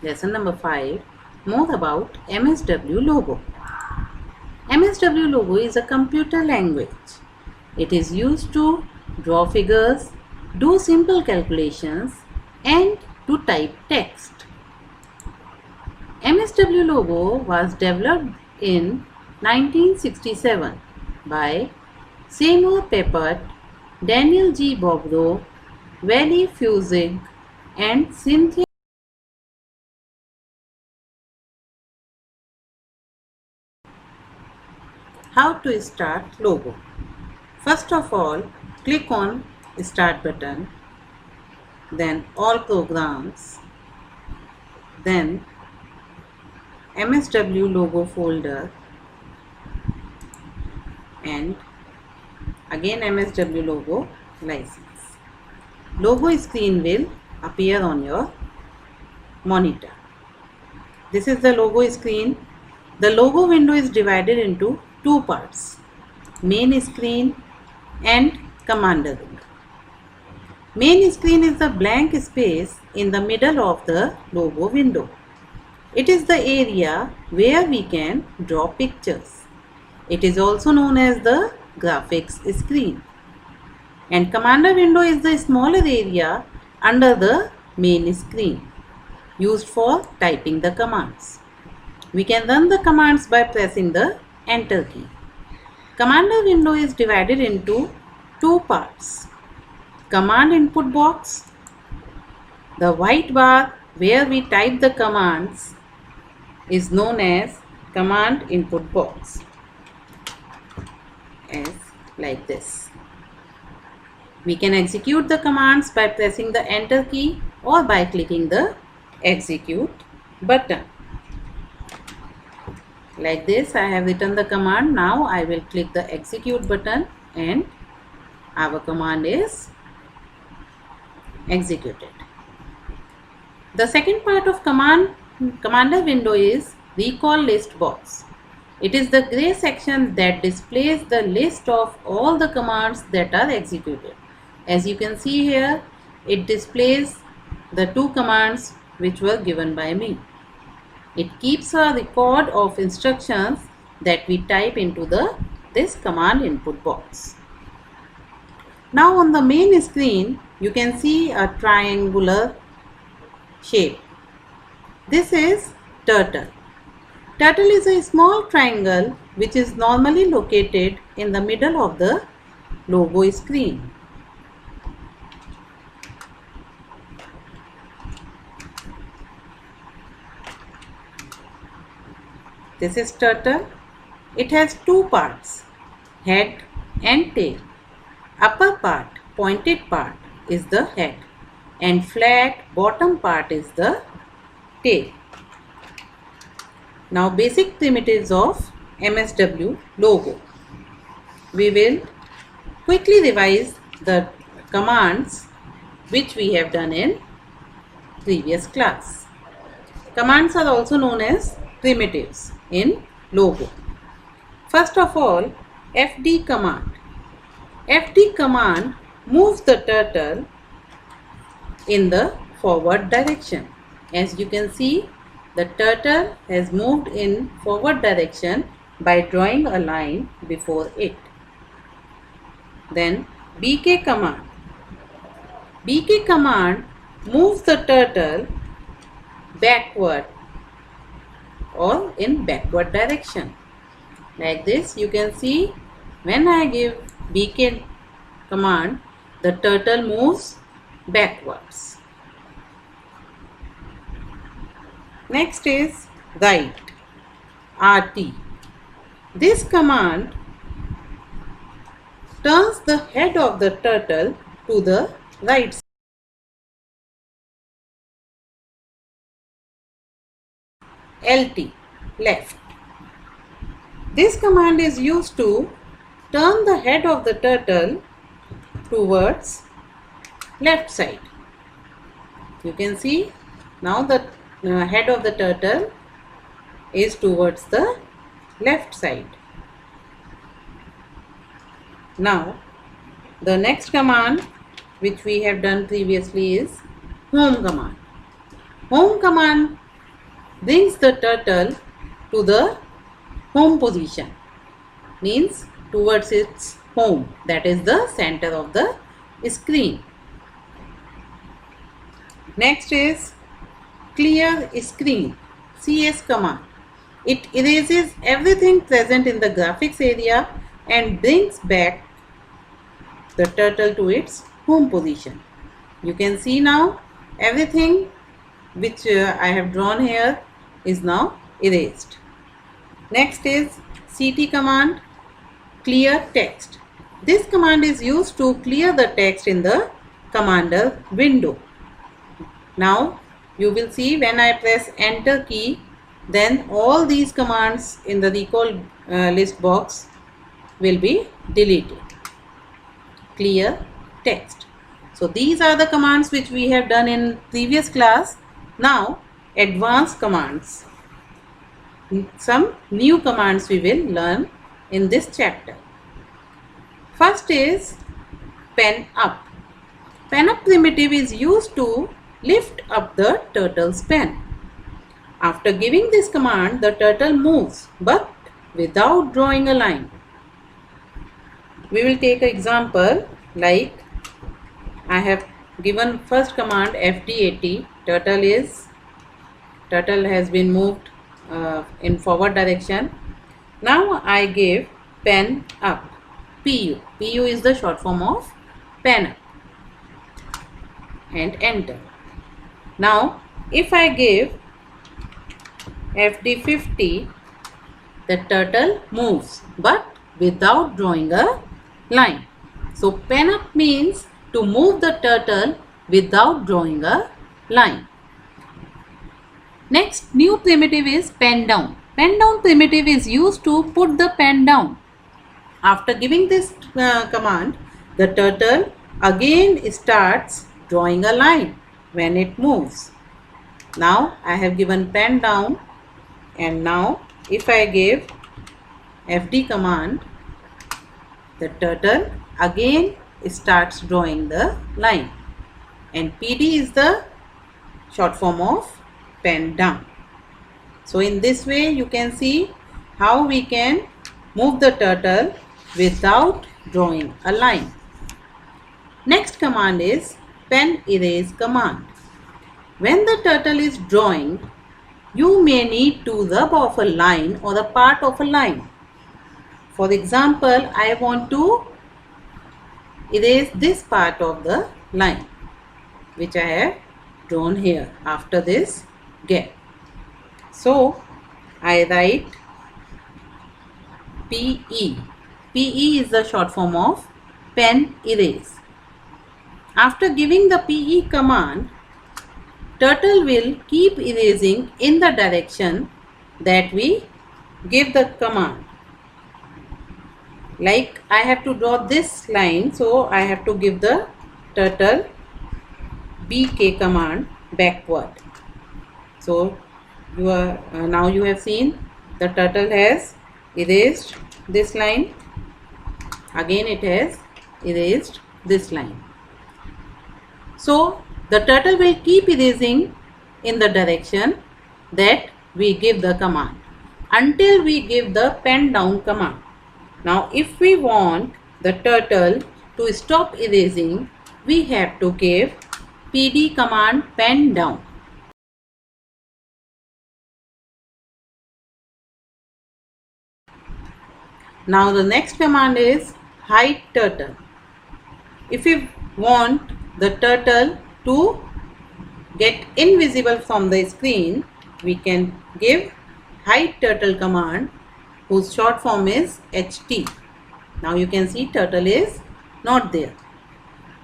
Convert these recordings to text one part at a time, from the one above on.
Lesson number 5. More about MSW logo. MSW logo is a computer language. It is used to draw figures, do simple calculations, and to type text. MSW logo was developed in 1967 by Seymour Papert, Daniel G. Bobrow, Wally Fusig, and Cynthia. How to start logo? First of all, click on Start button, then All Programs, then MSW logo folder, and again MSW logo license. Logo screen will appear on your monitor. This is the logo screen. The logo window is divided into two parts: main screen and commander window. Main screen is the blank space in the middle of the logo window. It is the area where we can draw pictures. It is also known as the graphics screen. And commander window is the smaller area under the main screen, used for typing the commands. We can run the commands by pressing the Enter key. Commander window is divided into two parts: command input box. The white bar where we type the commands is known as command input box, as like this. We can execute the commands by pressing the Enter key or by clicking the Execute button. Like this, I have written the command. Now I will click the Execute button and our command is executed. The second part of commander window is Recall List box. It is the gray section that displays the list of all the commands that are executed. As you can see here, it displays the two commands which were given by me. It keeps a record of instructions that we type into this command input box. Now on the main screen, you can see a triangular shape. This is turtle. Turtle is a small triangle which is normally located in the middle of the logo screen. This is turtle. It has two parts, head and tail. Upper part, pointed part, is the head, and flat bottom part is the tail. Now basic primitives of MSW logo. We will quickly revise the commands which we have done in previous class. Commands are also known as primitives in logo. First of all, FD command. FD command moves the turtle in the forward direction. As you can see, the turtle has moved in forward direction by drawing a line before it. Then BK command. BK command moves the turtle backward or in backward direction. Like this, you can see when I give BK command, the turtle moves backwards. Next is right, RT. This command turns the head of the turtle to the right side. LT, left. This command is used to turn the head of the turtle towards left side. You can see now the head of the turtle is towards the left side. Now the next command which we have done previously is home command. Home command brings the turtle to the home position, means towards its home, that is the center of the screen. Next is clear screen, CS command. It erases everything present in the graphics area and brings back the turtle to its home position. You can see now everything which I have drawn here is now erased. Next is CT command, clear text. This command is used to clear the text in the commander window. Now you will see when I press enter key, then all these commands in the recall list box will be deleted. Clear text. So these are the commands which we have done in previous class. Now advanced commands. Some new commands we will learn in this chapter. First is pen up. Pen up primitive is used to lift up the turtle's pen. After giving this command, the turtle moves but without drawing a line. We will take an example like I have given first command FD80. Turtle has been moved in forward direction. Now I give pen up, PU. PU is the short form of pen up, and enter. Now if I give FD50, the turtle moves but without drawing a line. So pen up means to move the turtle without drawing a line. Next new primitive is pen down. Pen down primitive is used to put the pen down. After giving this command, the turtle again starts drawing a line when it moves. Now I have given pen down, and now if I give FD command, the turtle again starts drawing the line, and PD is the short form of pen down. So in this way you can see how we can move the turtle without drawing a line. Next command is pen erase command. When the turtle is drawing, you may need to rub off a line or a part of a line. For example, I want to erase this part of the line which I have drawn here after this gap. So I write PE. PE is the short form of pen erase. After giving the PE command, turtle will keep erasing in the direction that we give the command. Like I have to draw this line, so I have to give the turtle BK command backward. So now you have seen the turtle has erased this line. Again it has erased this line. So the turtle will keep erasing in the direction that we give the command until we give the pen down command. Now if we want the turtle to stop erasing, we have to give PD command pen down. Now the next command is hide turtle. If we want the turtle to get invisible from the screen, we can give hide turtle command, whose short form is HT. Now you can see turtle is not there.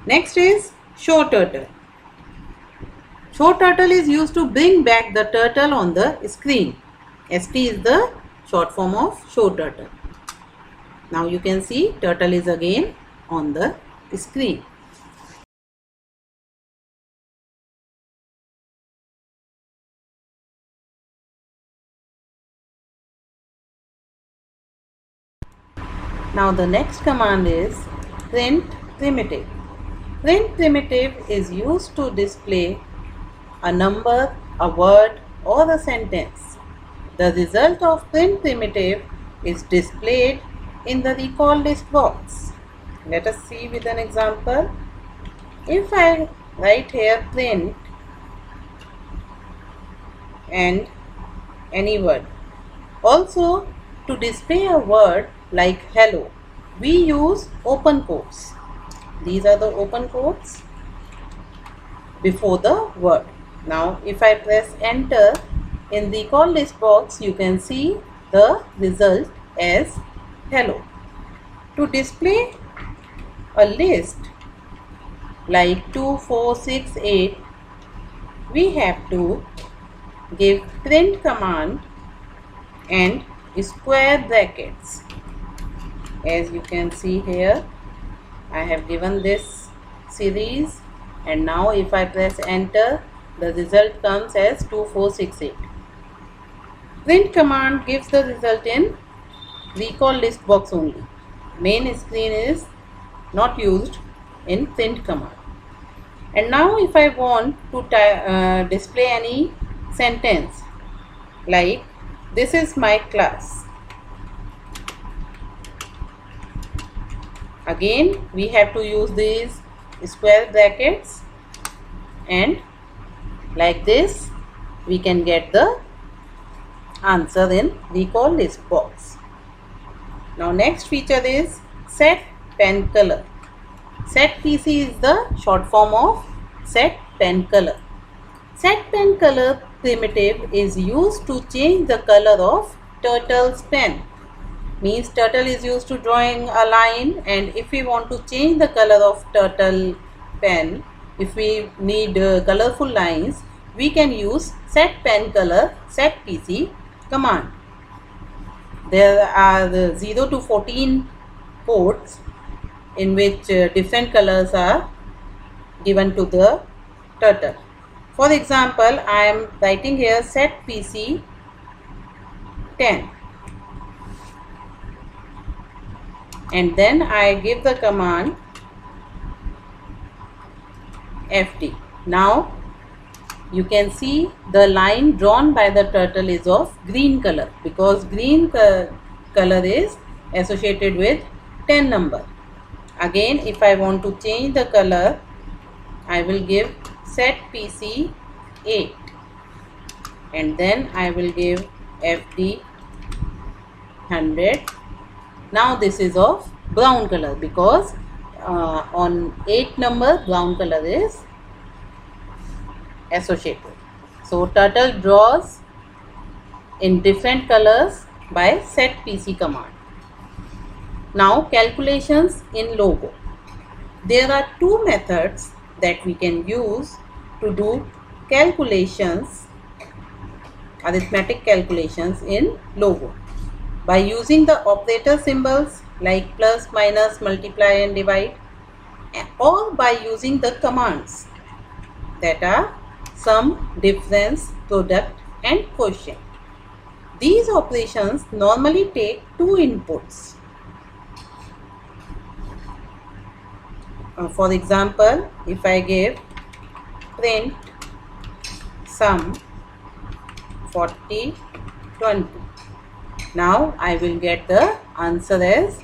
Next is show turtle. Show turtle is used to bring back the turtle on the screen. ST is the short form of show turtle. Now you can see turtle is again on the screen. Now the next command is print primitive. Print primitive is used to display a number, a word or a sentence. The result of print primitive is displayed in the recall list box. Let us see with an example. If I write here print and any word. Also, to display a word like hello, we use open quotes. These are the open quotes before the word. Now, if I press enter in the call list box, you can see the result as hello. To display a list like 2, 4, 6, 8, we have to give print command and square brackets. As you can see here, I have given this series, and now if I press enter, the result comes as 2468. Print command gives the result in recall list box only. Main screen is not used in print command. And now if I want to display any sentence like this is my class, again we have to use these square brackets, and like this we can get the answer in recall list box. Now next feature is set pen color. Set PC is the short form of set pen color. Set pen color primitive is used to change the color of turtle's pen. Means turtle is used to drawing a line, and if we want to change the color of turtle pen, if we need colorful lines, we can use set pen color set PC command. There are 0 to 14 ports in which different colors are given to the turtle. For example, I am writing here set PC 10, and then I give the command FD. Now you can see the line drawn by the turtle is of green color, because green color is associated with 10 number. Again, if I want to change the color, I will give set PC 8, and then I will give FD 100. Now this is of brown color, because on 8 number brown color is associated. So turtle draws in different colors by set PC command. Now calculations in logo. There are two methods that we can use to do calculations, arithmetic calculations in logo. By using the operator symbols like plus, minus, multiply and divide, or by using the commands that are sum, difference, product and quotient. These operations normally take two inputs. For example, if I give print sum 40, 20, now I will get the answer as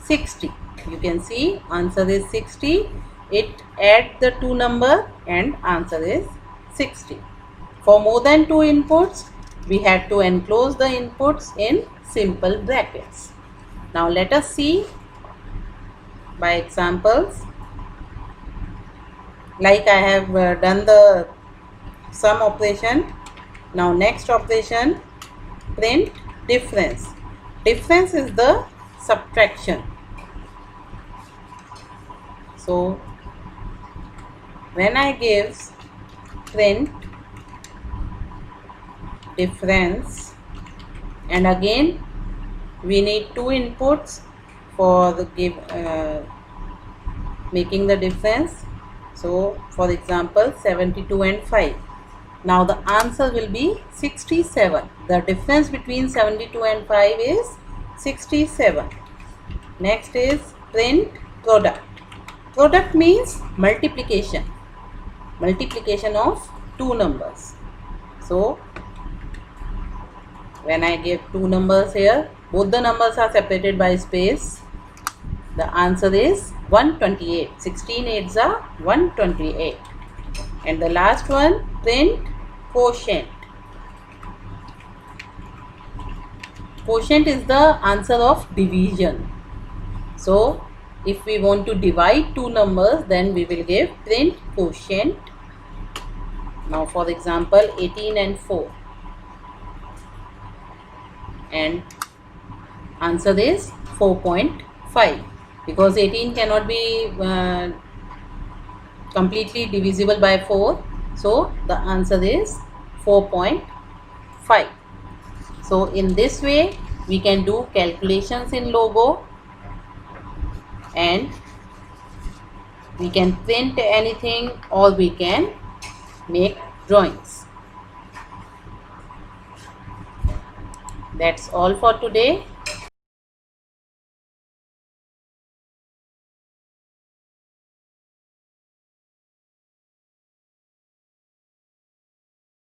60. You can see answer is 60. It adds the two number and answer is 60. For more than two inputs, we have to enclose the inputs in simple brackets. Now let us see by examples. Like I have done the sum operation. Now next operation, print difference. Difference is the subtraction. So when I give print difference, and again we need two inputs for the making the difference. So for example 72 and 5. Now the answer will be 67. The difference between 72 and 5 is 67. Next is print product. Product means multiplication. Multiplication of two numbers. So When I give two numbers here, both the numbers are separated by space. The answer is 128. 16 8s are 128. And the last one, print quotient. Quotient is the answer of division. So if we want to divide two numbers, then we will give print quotient. Now for example, 18 and 4. And answer is 4.5, because 18 cannot be completely divisible by 4. So the answer is 4.5. So in this way we can do calculations in Logo, and we can print anything, or we can make drawings. That's all for today.